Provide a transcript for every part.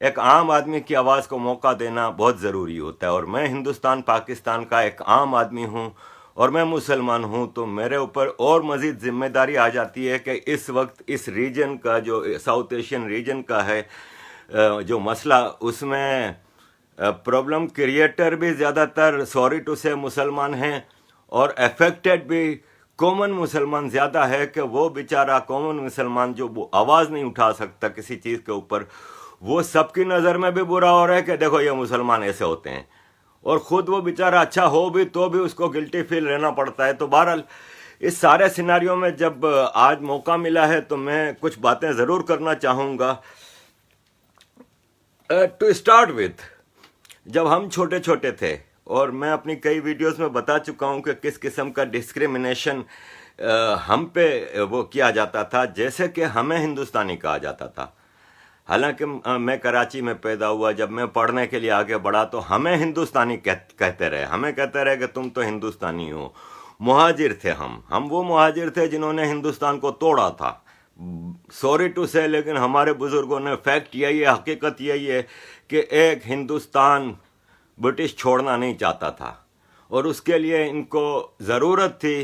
ایک عام آدمی کی آواز کو موقع دینا بہت ضروری ہوتا ہے. اور میں ہندوستان پاکستان کا ایک عام آدمی ہوں اور میں مسلمان ہوں, تو میرے اوپر اور مزید ذمہ داری آ جاتی ہے کہ اس وقت اس ریجن کا جو ساؤتھ ایشین ریجن کا ہے جو مسئلہ, اس میں پرابلم کریٹر بھی زیادہ تر سوری ٹو سے مسلمان ہیں, اور افیکٹڈ بھی کامن مسلمان زیادہ ہے کہ وہ بیچارہ کامن مسلمان جو وہ آواز نہیں اٹھا سکتا کسی چیز کے اوپر, وہ سب کی نظر میں بھی برا ہو رہا ہے کہ دیکھو یہ مسلمان ایسے ہوتے ہیں, اور خود وہ بیچارہ اچھا ہو بھی تو بھی اس کو گلٹی فیل رہنا پڑتا ہے. تو بہرحال اس سارے سیناریوں میں جب آج موقع ملا ہے تو میں کچھ باتیں ضرور کرنا چاہوں گا. ٹو اسٹارٹ وتھ, جب ہم چھوٹے چھوٹے تھے, اور میں اپنی کئی ویڈیوز میں بتا چکا ہوں کہ کس قسم کا ڈسکریمنیشن ہم پہ وہ کیا جاتا تھا, جیسے کہ ہمیں ہندوستانی کہا جاتا تھا. حالانکہ میں کراچی میں پیدا ہوا, جب میں پڑھنے کے لیے آگے بڑھا تو ہمیں ہندوستانی کہتے رہے, ہمیں کہتے رہے کہ تم تو ہندوستانی ہو. مہاجر تھے ہم وہ مہاجر تھے جنہوں نے ہندوستان کو توڑا تھا. سوری ٹو سے, لیکن ہمارے بزرگوں نے فیکٹ یہی ہے, حقیقت یہی ہے کہ ایک ہندوستان برٹش چھوڑنا نہیں چاہتا تھا, اور اس کے لیے ان کو ضرورت تھی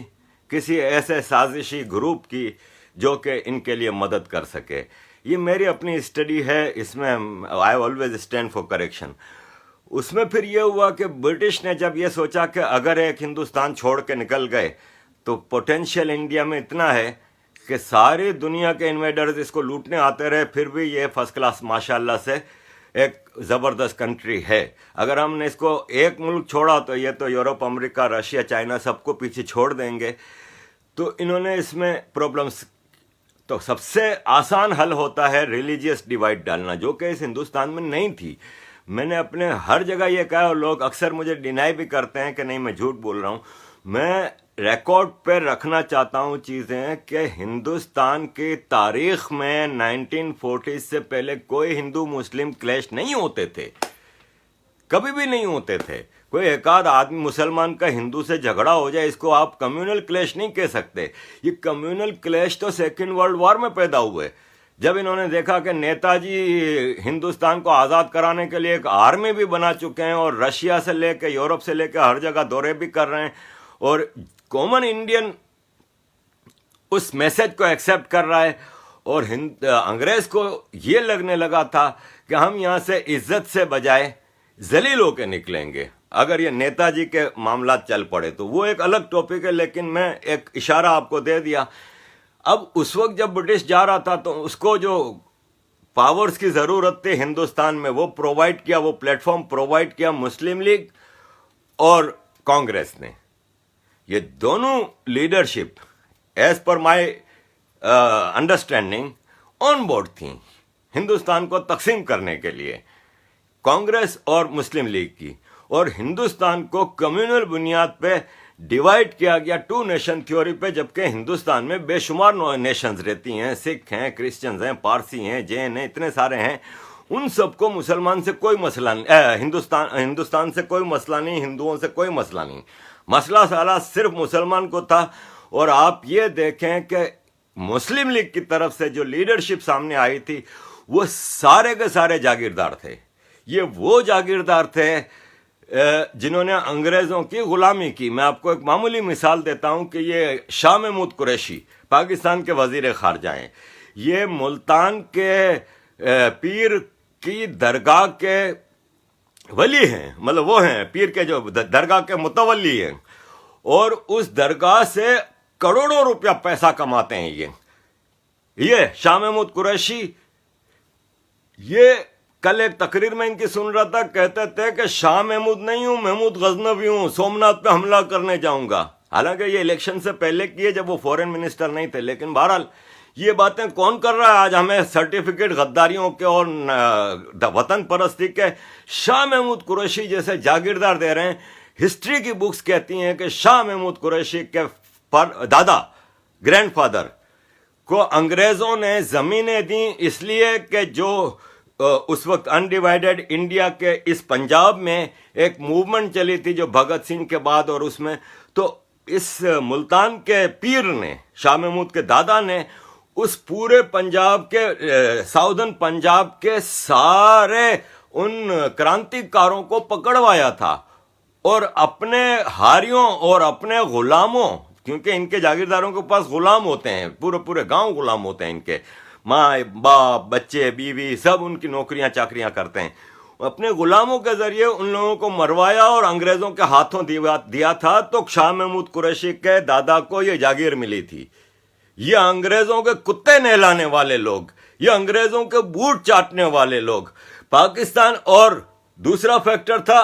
کسی ایسے سازشی گروپ کی جو کہ ان کے لیے مدد کر سکے. یہ میری اپنی اسٹڈی ہے, اس میں I always stand for correction. اس میں پھر یہ ہوا کہ برٹش نے جب یہ سوچا کہ اگر ایک ہندوستان چھوڑ کے نکل گئے تو پوٹینشیل انڈیا میں اتنا ہے کہ ساری دنیا کے انویڈرز اس کو لوٹنے آتے رہے, پھر بھی یہ فرسٹ کلاس ماشاء اللہ سے ایک زبردست کنٹری ہے. اگر ہم نے اس کو ایک ملک چھوڑا تو یہ تو یورپ, امریکہ, رشیا, چائنا سب کو پیچھے چھوڑ دیں گے. تو انہوں نے اس میں پرابلمس, تو سب سے آسان حل ہوتا ہے ریلیجیس ڈیوائڈ ڈالنا, جو کہ اس ہندوستان میں نہیں تھی. میں نے اپنے ہر جگہ یہ کہا, اور لوگ اکثر مجھے ڈینائی بھی کرتے ہیں کہ نہیں میں جھوٹ بول رہا ہوں. میں ریکارڈ پہ رکھنا چاہتا ہوں چیزیں کہ ہندوستان کی تاریخ میں 1940 سے پہلے کوئی ہندو مسلم کلیش نہیں ہوتے تھے, کبھی بھی نہیں ہوتے تھے. کوئی ایک آدھ آدمی مسلمان کا ہندو سے جھگڑا ہو جائے, اس کو آپ کمیونل کلیش نہیں کہہ سکتے. یہ کمیونل کلیش تو سیکنڈ ورلڈ وار میں پیدا ہوئے, جب انہوں نے دیکھا کہ نیتا جی ہندوستان کو آزاد کرانے کے لیے ایک آرمی بھی بنا چکے ہیں, اور رشیا سے لے کے یورپ سے لے کے ہر جگہ دورے بھی کر رہے ہیں, اور کامن انڈین اس میسج کو ایکسیپٹ کر رہا ہے. اور انگریز کو یہ لگنے لگا تھا کہ ہم یہاں سے عزت سے بجائے ذلیل ہو کے نکلیں گے اگر یہ نیتا جی کے معاملات چل پڑے. تو وہ ایک الگ ٹاپک ہے, لیکن میں ایک اشارہ آپ کو دے دیا. اب اس وقت جب برٹش جا رہا تھا تو اس کو جو پاورز کی ضرورت تھی ہندوستان میں, وہ پرووائڈ کیا, وہ پلیٹ فارم پرووائڈ کیا مسلم لیگ اور کانگریس نے. یہ دونوں leadership as per my understanding on board تھیں ہندوستان کو تقسیم کرنے کے لیے, کانگریس اور مسلم لیگ کی. اور ہندوستان کو کمیونل بنیاد پہ ڈیوائڈ کیا گیا ٹو نیشن تھیوری پہ, جبکہ ہندوستان میں بے شمار نیشنز رہتی ہیں, سکھ ہیں, کرسچنز ہیں, پارسی ہیں, جین ہیں, اتنے سارے ہیں. ان سب کو مسلمان سے کوئی مسئلہ نہیں, ہندوستان سے کوئی مسئلہ نہیں, ہندوؤں سے کوئی مسئلہ نہیں. مسئلہ سارا صرف مسلمان کو تھا. اور آپ یہ دیکھیں کہ مسلم لیگ کی طرف سے جو لیڈرشپ سامنے آئی تھی وہ سارے کے سارے جاگیردار تھے. یہ وہ جاگیردار تھے جنہوں نے انگریزوں کی غلامی کی. میں آپ کو ایک معمولی مثال دیتا ہوں کہ یہ شاہ محمود قریشی پاکستان کے وزیر خارجہ ہیں. یہ ملتان کے پیر کی درگاہ کے ولی ہیں, مطلب وہ ہیں پیر کے جو درگاہ کے متولی ہیں, اور اس درگاہ سے کروڑوں روپیہ پیسہ کماتے ہیں. یہ شاہ محمود قریشی, یہ کل ایک تقریر میں ان کی سن رہا تھا, کہتے تھے کہ شاہ محمود نہیں ہوں, محمود غزنوی ہوں, سومناتھ پہ حملہ کرنے جاؤں گا. حالانکہ یہ الیکشن سے پہلے کیے جب وہ فورن منسٹر نہیں تھے. لیکن بہرحال یہ باتیں کون کر رہا ہے آج ہمیں سرٹیفکیٹ غداریوں کے اور وطن پرستی کے؟ شاہ محمود قریشی جیسے جاگیردار دے رہے ہیں. ہسٹری کی بکس کہتی ہیں کہ شاہ محمود قریشی کے دادا گرینڈ فادر کو انگریزوں نے زمینیں دیں اس لیے کہ جو اس وقت انڈیوائیڈڈ انڈیا کے اس پنجاب میں ایک موومنٹ چلی تھی جو بھگت سنگھ کے بعد, اور اس میں تو اس ملتان کے پیر نے, شاہ محمود کے دادا نے اس پورے پنجاب کے ساؤدرن پنجاب کے سارے ان کرانتیکاروں کو پکڑوایا تھا، اور اپنے ہاریوں اور اپنے غلاموں، کیونکہ ان کے جاگیرداروں کے پاس غلام ہوتے ہیں، پورے پورے گاؤں غلام ہوتے ہیں ان کے، ماں باپ بچے بیوی سب ان کی نوکریاں چاکریاں کرتے ہیں، اپنے غلاموں کے ذریعے ان لوگوں کو مروایا اور انگریزوں کے ہاتھوں دیا تھا۔ تو شاہ محمود قریشی کے دادا کو یہ جاگیر ملی تھی۔ یہ انگریزوں کے کتے نہلانے والے لوگ، یہ انگریزوں کے بوٹ چاٹنے والے لوگ پاکستان، اور دوسرا فیکٹر تھا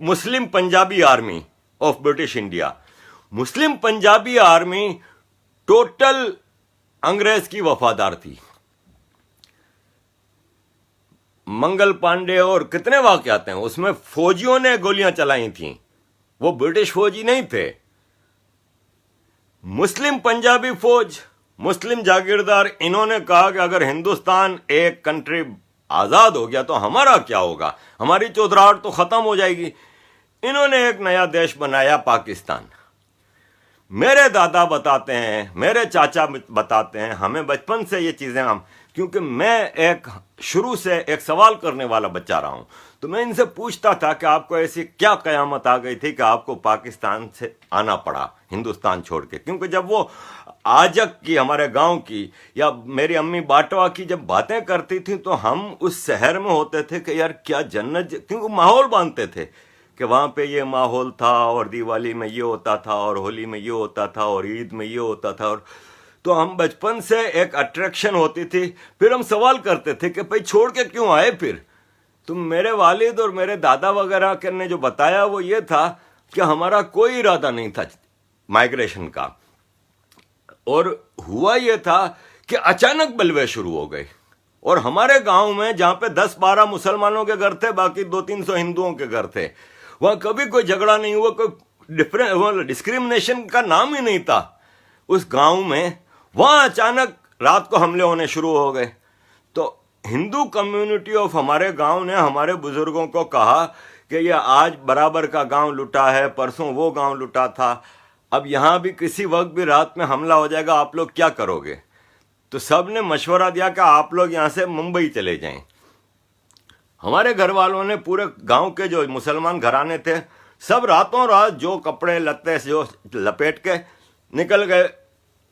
مسلم Punjabi army of British India. مسلم پنجابی آرمی ٹوٹل انگریز کی وفادار تھی۔ منگل پانڈے اور کتنے واقعات ہیں اس میں فوجیوں نے گولیاں چلائی تھیں، وہ برٹش فوجی نہیں تھے۔ مسلم پنجابی فوج، مسلم جاگیردار، انہوں نے کہا کہ اگر ہندوستان ایک کنٹری آزاد ہو گیا تو ہمارا کیا ہوگا، ہماری چودراہٹ تو ختم ہو جائے گی۔ انہوں نے ایک نیا دیش بنایا پاکستان۔ میرے دادا بتاتے ہیں، میرے چاچا بتاتے ہیں، ہمیں بچپن سے یہ چیزیں کیونکہ میں ایک شروع سے ایک سوال کرنے والا بچہ رہا ہوں، تو میں ان سے پوچھتا تھا کہ آپ کو ایسی کیا قیامت آ گئی تھی کہ آپ کو پاکستان سے آنا پڑا، ہندوستان چھوڑ کے؟ کیونکہ جب وہ آجک کی، ہمارے گاؤں کی، یا میری امی باٹوا کی جب باتیں کرتی تھیں تو ہم اس شہر میں ہوتے تھے کہ یار کیا جنت، کیونکہ ماحول باندھتے تھے کہ وہاں پہ یہ ماحول تھا، اور دیوالی میں یہ ہوتا تھا، اور ہولی میں یہ ہوتا تھا، اور عید میں یہ ہوتا تھا، اور تو ہم بچپن سے ایک اٹریکشن ہوتی تھی۔ پھر ہم سوال کرتے تھے کہ بھائی چھوڑ کے کیوں آئے پھر؟ تو میرے والد اور میرے دادا وغیرہ نے جو بتایا وہ یہ تھا کہ ہمارا کوئی ارادہ نہیں تھا مائگریشن کا، اور ہوا یہ تھا کہ اچانک بلوے شروع ہو گئے، اور ہمارے گاؤں میں جہاں پہ 10-12 مسلمانوں کے گھر تھے، باقی 200-300 ہندوؤں کے گھر تھے، وہاں کبھی کوئی جھگڑا نہیں ہوا، کوئی ڈسکریمنیشن کا نام ہی نہیں تھا اس گاؤں میں۔ وہاں اچانک رات کو حملے ہونے شروع ہو گئے، تو ہندو کمیونٹی آف ہمارے گاؤں نے ہمارے بزرگوں کو کہا کہ یہ آج برابر کا گاؤں لٹا ہے، پرسوں وہ گاؤں لٹا تھا، اب یہاں بھی کسی وقت بھی رات میں حملہ ہو جائے گا، آپ لوگ کیا کرو گے؟ تو سب نے مشورہ دیا کہ آپ لوگ یہاں سے ممبئی چلے جائیں۔ ہمارے گھر والوں نے، پورے گاؤں کے جو مسلمان گھرانے تھے، سب راتوں رات جو کپڑے لتے جو لپیٹ کے نکل گئے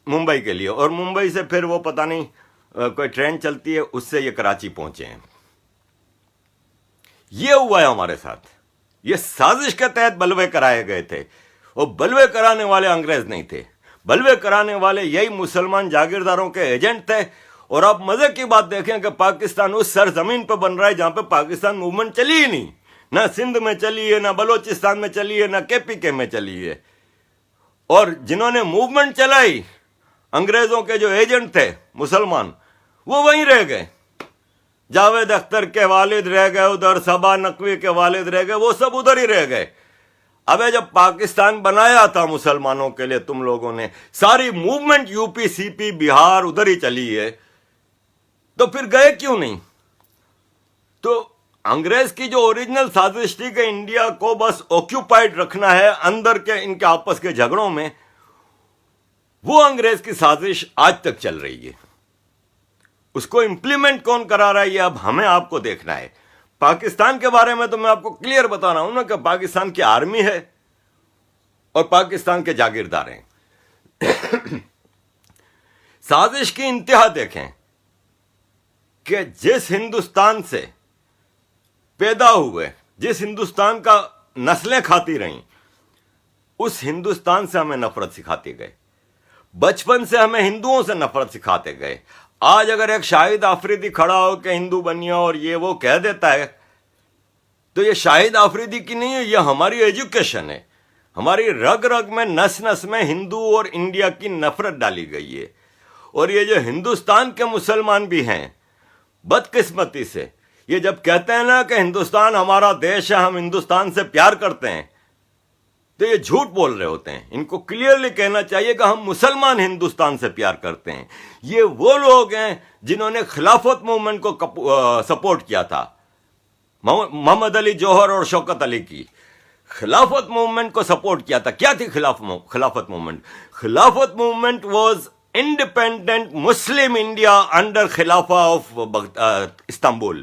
ممبئی کے لیے، اور ممبئی سے پھر وہ پتہ نہیں کوئی ٹرین چلتی ہے، اس سے یہ کراچی پہنچے ہیں۔ یہ ہوا ہے ہمارے ساتھ، یہ سازش کے تحت بلوے کرائے گئے تھے، اور بلوے کرانے والے انگریز نہیں تھے، بلوے کرانے والے یہی مسلمان جاگیرداروں کے ایجنٹ تھے۔ اور آپ مزے کی بات دیکھیں کہ پاکستان اس سرزمین پہ بن رہا ہے جہاں پہ پاکستان موومنٹ چلی ہی نہیں، نہ سندھ میں چلی ہے، نہ بلوچستان میں چلی ہے، نہ KPK میں چلی ہے، اور جنہوں نے موومنٹ چلائی انگریزوں کے جو ایجنٹ تھے مسلمان، وہ وہیں رہ گئے۔ جاوید اختر کے والد رہ گئے ادھر، صبا نقوی کے والد رہ گئے، وہ سب ادھر ہی رہ گئے۔ ابے جب پاکستان بنایا تھا مسلمانوں کے لیے تم لوگوں نے، ساری موومنٹ UP CP بہار ادھر ہی چلی ہے، تو پھر گئے کیوں نہیں؟ تو انگریز کی جو اوریجنل سازش تھی کہ انڈیا کو بس آکیوپائڈ رکھنا ہے اندر کے ان کے آپس کے جھگڑوں میں، وہ انگریز کی سازش آج تک چل رہی ہے۔ اس کو امپلیمنٹ کون کرا رہا ہے یہ اب ہمیں آپ کو دیکھنا ہے۔ پاکستان کے بارے میں تو میں آپ کو کلیئر بتا رہا ہوں نا کہ پاکستان کی آرمی ہے اور پاکستان کے جاگیردار ہیں۔ سازش کی انتہا دیکھیں کہ جس ہندوستان سے پیدا ہوئے، جس ہندوستان کا نسلیں کھاتی رہیں، اس ہندوستان سے ہمیں نفرت سکھاتے گئے، بچپن سے ہمیں ہندوؤں سے نفرت سکھاتے گئے۔ آج اگر ایک شاہد آفریدی کھڑا ہو کہ ہندو بنیا اور یہ وہ کہہ دیتا ہے، تو یہ شاہد آفریدی کی نہیں ہے، یہ ہماری ایجوکیشن ہے، ہماری رگ رگ میں، نس نس میں ہندو اور انڈیا کی نفرت ڈالی گئی ہے۔ اور یہ جو ہندوستان کے مسلمان بھی ہیں، بدقسمتی سے یہ جب کہتے ہیں نا کہ ہندوستان ہمارا دیش ہے، ہم ہندوستان سے پیار کرتے ہیں، تو یہ جھوٹ بول رہے ہوتے ہیں۔ ان کو کلیئرلی کہنا چاہیے کہ ہم مسلمان ہندوستان سے پیار کرتے ہیں۔ یہ وہ لوگ ہیں جنہوں نے خلافت موومنٹ کو سپورٹ کیا تھا، محمد علی جوہر اور شوکت علی کی خلافت موومنٹ کو سپورٹ کیا تھا۔ کیا تھی خلافت موومنٹ؟ خلافت movement was independent Muslim India under Khilafah of Istanbul.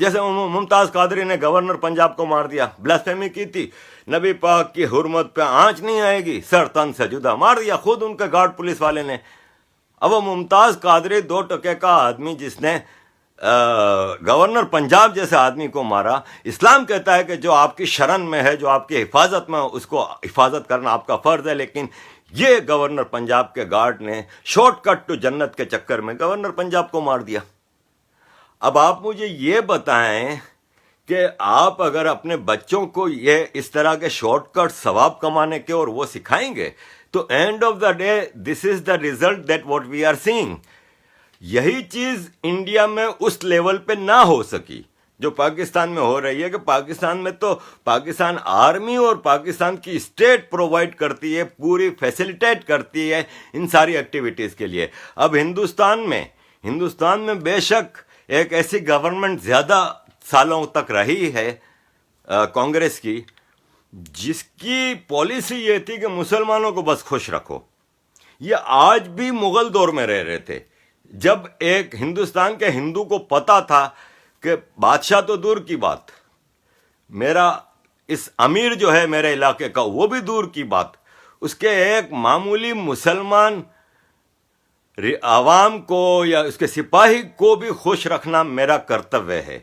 جیسے ممتاز قادری نے گورنر پنجاب کو مار دیا, بلاسفیمی کی تھی, نبی پاک کی حرمت پہ آنچ نہیں آئے گی, سر تن سے جدا, مار دیا خود ان کے گارڈ پولیس والے نے. اب وہ ممتاز قادری 2 ٹکے کا آدمی جس نے گورنر پنجاب جیسے آدمی کو مارا, اسلام کہتا ہے کہ جو آپ کی شرن میں ہے, جو آپ کی حفاظت میں, اس کو حفاظت کرنا آپ کا فرض ہے, لیکن یہ گورنر پنجاب کے گارڈ نے شارٹ کٹ ٹو جنت کے چکر میں گورنر پنجاب کو مار دیا. اب آپ مجھے یہ بتائیں کہ آپ اگر اپنے بچوں کو یہ اس طرح کے شارٹ کٹ ثواب کمانے کے اور وہ سکھائیں گے تو end of the day this is the result that what we are saying. یہی چیز انڈیا میں اس لیول پہ نہ ہو سکی جو پاکستان میں ہو رہی ہے, کہ پاکستان میں تو پاکستان آرمی اور پاکستان کی اسٹیٹ پرووائڈ کرتی ہے, پوری فیسیلیٹیٹ کرتی ہے ان ساری ایکٹیویٹیز کے لیے. اب ہندوستان میں بے شک ایک ایسی گورنمنٹ زیادہ سالوں تک رہی ہے کانگریس کی, جس کی پالیسی یہ تھی کہ مسلمانوں کو بس خوش رکھو. یہ آج بھی مغل دور میں رہ رہے تھے, جب ایک ہندوستان کے ہندو کو پتا تھا کہ بادشاہ تو دور کی بات, میرا اس امیر جو ہے میرے علاقے کا وہ بھی دور کی بات, اس کے ایک معمولی مسلمان عوام کو یا اس کے سپاہی کو بھی خوش رکھنا میرا کرتویہ ہے.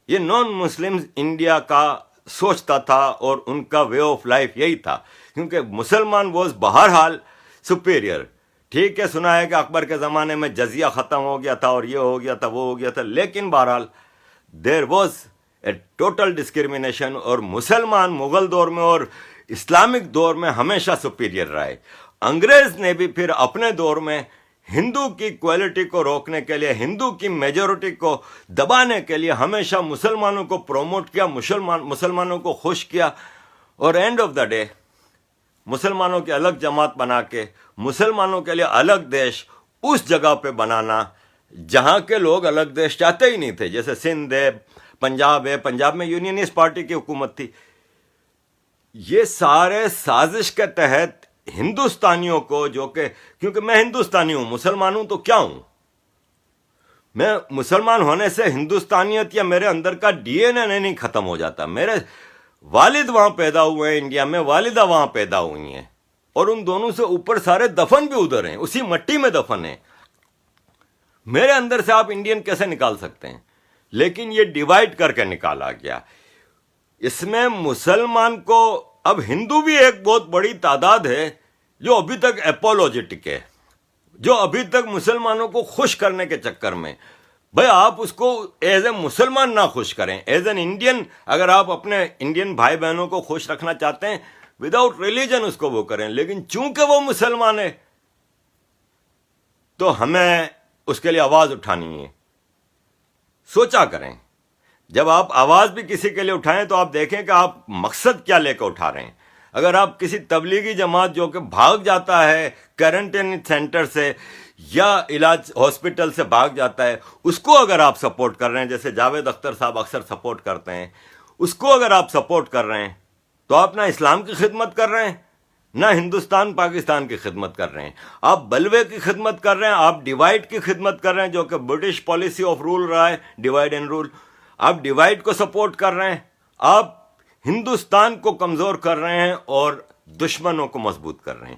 یہ نان مسلمز انڈیا کا سوچتا تھا اور ان کا وے آف لائف یہی تھا, کیونکہ مسلمان واز بہرحال سپیریئر. ٹھیک ہے, سنا ہے کہ اکبر کے زمانے میں جزیہ ختم ہو گیا تھا اور یہ ہو گیا تھا وہ ہو گیا تھا, لیکن بہرحال there was a total discrimination, اور مسلمان مغل دور میں اور اسلامک دور میں ہمیشہ سپیریئر رہے. انگریز نے بھی پھر اپنے دور میں ہندو کی کوالٹی کو روکنے کے لیے, ہندو کی میجورٹی کو دبانے کے لیے ہمیشہ مسلمانوں کو پروموٹ کیا, مسلمانوں کو خوش کیا, اور اینڈ آف دا ڈے مسلمانوں کی الگ جماعت بنا کے مسلمانوں کے لیے الگ دیش اس جگہ پہ بنانا جہاں کے لوگ الگ دیش چاہتے ہی نہیں تھے, جیسے سندھ ہے, پنجاب ہے, پنجاب میں یونینسٹ پارٹی کی حکومت تھی. یہ سارے سازش کے تحت ہندوستانیوں کو, جو کہ کیونکہ میں ہندوستانی ہوں, مسلمان ہوں تو کیا ہوں, میں مسلمان ہونے سے ہندوستانیت یا میرے اندر کا ڈی این اے نہیں ختم ہو جاتا. میرے والد وہاں پیدا ہوئے ہیں انڈیا میں, والدہ وہاں پیدا ہوئی ہیں, اور ان دونوں سے اوپر سارے دفن بھی ادھر ہیں, اسی مٹی میں دفن ہیں. میرے اندر سے آپ انڈین کیسے نکال سکتے ہیں؟ لیکن یہ ڈیوائڈ کر کے نکالا گیا. اس میں مسلمان کو, اب ہندو بھی ایک بہت بڑی تعداد ہے جو ابھی تک اپولوجیٹک ہے, جو ابھی تک مسلمانوں کو خوش کرنے کے چکر میں, بھائی آپ اس کو ایز اے مسلمان نہ خوش کریں, ایز این انڈین اگر آپ اپنے انڈین بھائی بہنوں کو خوش رکھنا چاہتے ہیں وداؤٹ ریلیجن اس کو وہ کریں, لیکن چونکہ وہ مسلمان ہے تو ہمیں اس کے لیے آواز اٹھانی ہے. سوچا کریں, جب آپ آواز بھی کسی کے لیے اٹھائیں تو آپ دیکھیں کہ آپ مقصد کیا لے کر اٹھا رہے ہیں. اگر آپ کسی تبلیغی جماعت جو کہ بھاگ جاتا ہے کوارنٹین سینٹر سے یا علاج ہاسپٹل سے بھاگ جاتا ہے, اس کو اگر آپ سپورٹ کر رہے ہیں, جیسے جاوید اختر صاحب اکثر سپورٹ کرتے ہیں, اس کو اگر آپ سپورٹ کر رہے ہیں تو آپ نہ اسلام کی خدمت کر رہے ہیں, نہ ہندوستان پاکستان کی خدمت کر رہے ہیں, آپ بلوے کی خدمت کر رہے ہیں, آپ ڈیوائڈ کی خدمت کر رہے ہیں, جو کہ برٹش پالیسی آف رول رہا ہے, ڈیوائڈ اینڈ رول. آپ ڈیوائڈ کو سپورٹ کر رہے ہیں, آپ ہندوستان کو کمزور کر رہے ہیں اور دشمنوں کو مضبوط کر رہے ہیں.